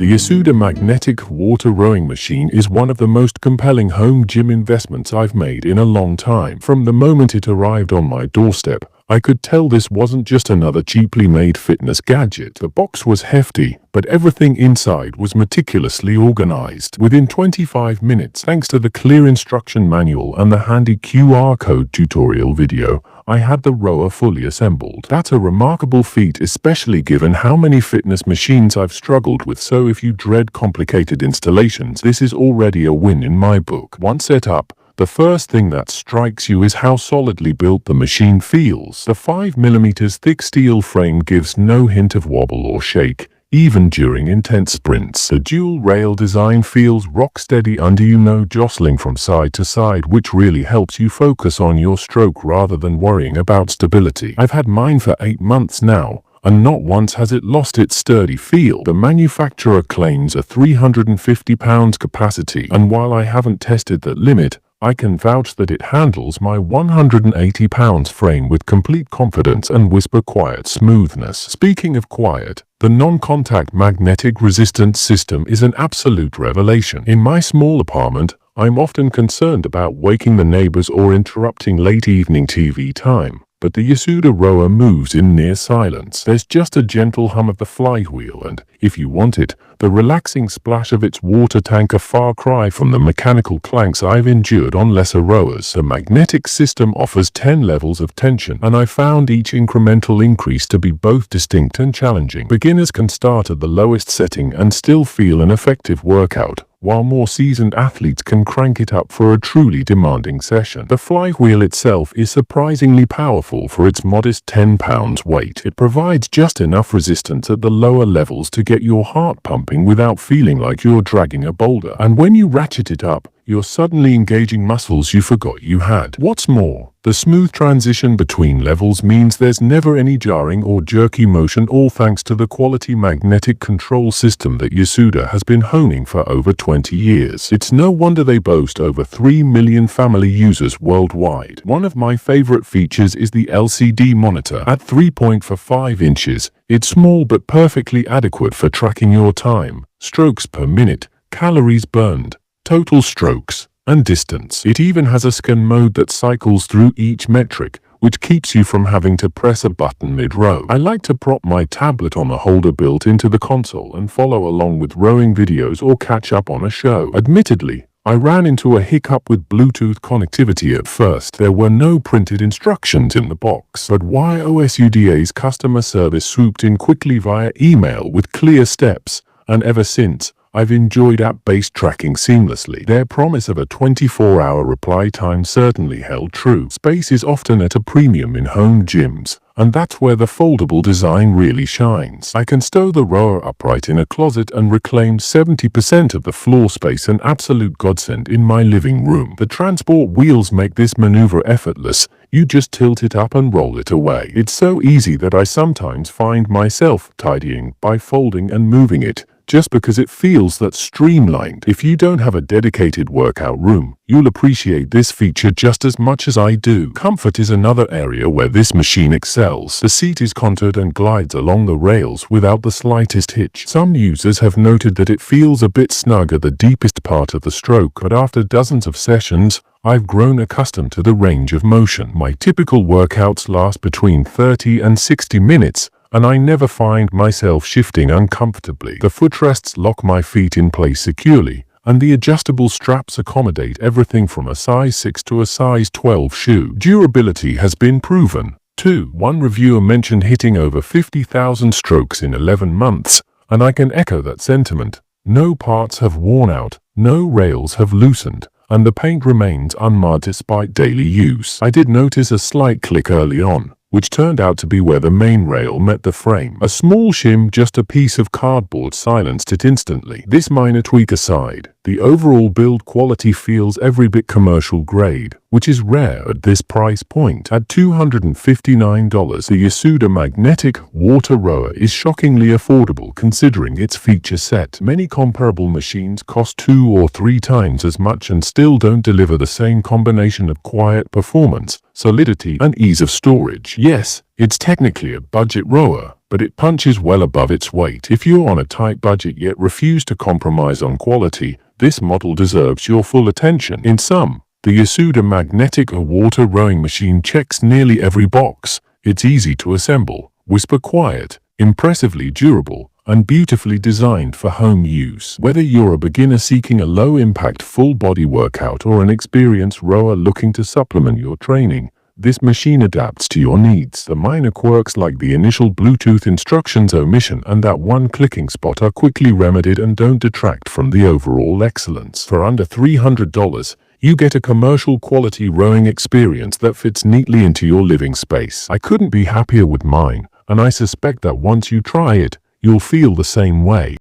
The YOSUDA magnetic water rowing machine is one of the most compelling home gym investments I've made in a long time. From the moment it arrived on my doorstep, I could tell this wasn't just another cheaply made fitness gadget. The box was hefty, but everything inside was meticulously organized. Within 25 minutes, thanks to the clear instruction manual and the handy QR code tutorial video, I had the rower fully assembled. That's a remarkable feat, especially given how many fitness machines I've struggled with, so if you dread complicated installations, this is already a win in my book. Once set up, the first thing that strikes you is how solidly built the machine feels. The 5mm thick steel frame gives no hint of wobble or shake, even during intense sprints. The dual rail design feels rock steady under you, no jostling from side to side, which really helps you focus on your stroke rather than worrying about stability. I've had mine for 8 months now, and not once has it lost its sturdy feel. The manufacturer claims a 350 pounds capacity, and while I haven't tested that limit, I can vouch that it handles my 180 pounds frame with complete confidence and whisper quiet smoothness. Speaking of quiet, the non-contact magnetic resistance system is an absolute revelation. In my small apartment, I'm often concerned about waking the neighbors or interrupting late evening TV time. But the YOSUDA rower moves in near silence. There's just a gentle hum of the flywheel and, if you want it, the relaxing splash of its water tank, a far cry from the mechanical clanks I've endured on lesser rowers. The magnetic system offers 10 levels of tension, and I found each incremental increase to be both distinct and challenging. Beginners can start at the lowest setting and still feel an effective workout, while more seasoned athletes can crank it up for a truly demanding session. The flywheel itself is surprisingly powerful for its modest 10 pounds weight. It provides just enough resistance at the lower levels to get your heart pumping without feeling like you're dragging a boulder. And when you ratchet it up, you're suddenly engaging muscles you forgot you had. What's more, the smooth transition between levels means there's never any jarring or jerky motion, all thanks to the quality magnetic control system that YOSUDA has been honing for over 20 years. It's no wonder they boast over 3 million family users worldwide. One of my favorite features is the LCD monitor. At 3.45 inches, it's small but perfectly adequate for tracking your time, strokes per minute, calories burned, total strokes, and distance. It even has a scan mode that cycles through each metric, which keeps you from having to press a button mid-row. I like to prop my tablet on a holder built into the console and follow along with rowing videos or catch up on a show. Admittedly, I ran into a hiccup with Bluetooth connectivity at first. There were no printed instructions in the box, but YOSUDA's customer service swooped in quickly via email with clear steps, and ever since, I've enjoyed app-based tracking seamlessly. Their promise of a 24-hour reply time certainly held true. Space is often at a premium in home gyms, and that's where the foldable design really shines. I can stow the rower upright in a closet and reclaim 70% of the floor space, an absolute godsend in my living room. The transport wheels make this maneuver effortless. You just tilt it up and roll it away. It's so easy that I sometimes find myself tidying by folding and moving it, just because it feels that streamlined. If you don't have a dedicated workout room, you'll appreciate this feature just as much as I do. Comfort is another area where this machine excels. The seat is contoured and glides along the rails without the slightest hitch. Some users have noted that it feels a bit snug at the deepest part of the stroke, but after dozens of sessions, I've grown accustomed to the range of motion. My typical workouts last between 30 and 60 minutes, and I never find myself shifting uncomfortably. The footrests lock my feet in place securely, and the adjustable straps accommodate everything from a size 6 to a size 12 shoe. Durability has been proven, too. One reviewer mentioned hitting over 50,000 strokes in 11 months, and I can echo that sentiment. No parts have worn out, no rails have loosened, and the paint remains unmarred despite daily use. I did notice a slight click early on, which turned out to be where the main rail met the frame. A small shim, just a piece of cardboard, silenced it instantly. This minor tweak aside, the overall build quality feels every bit commercial grade, which is rare at this price point. At $259, the YOSUDA magnetic water rower is shockingly affordable considering its feature set. Many comparable machines cost 2 or 3 times as much and still don't deliver the same combination of quiet performance, solidity, and ease of storage. Yes, it's technically a budget rower, but it punches well above its weight. If you're on a tight budget yet refuse to compromise on quality, this model deserves your full attention. In sum, the YOSUDA magnetic water rowing machine checks nearly every box. It's easy to assemble, whisper quiet, impressively durable, and beautifully designed for home use. Whether you're a beginner seeking a low-impact full-body workout or an experienced rower looking to supplement your training, this machine adapts to your needs. The minor quirks like the initial Bluetooth instructions omission and that one clicking spot are quickly remedied and don't detract from the overall excellence. For under $300, you get a commercial quality rowing experience that fits neatly into your living space. I couldn't be happier with mine, and I suspect that once you try it, you'll feel the same way.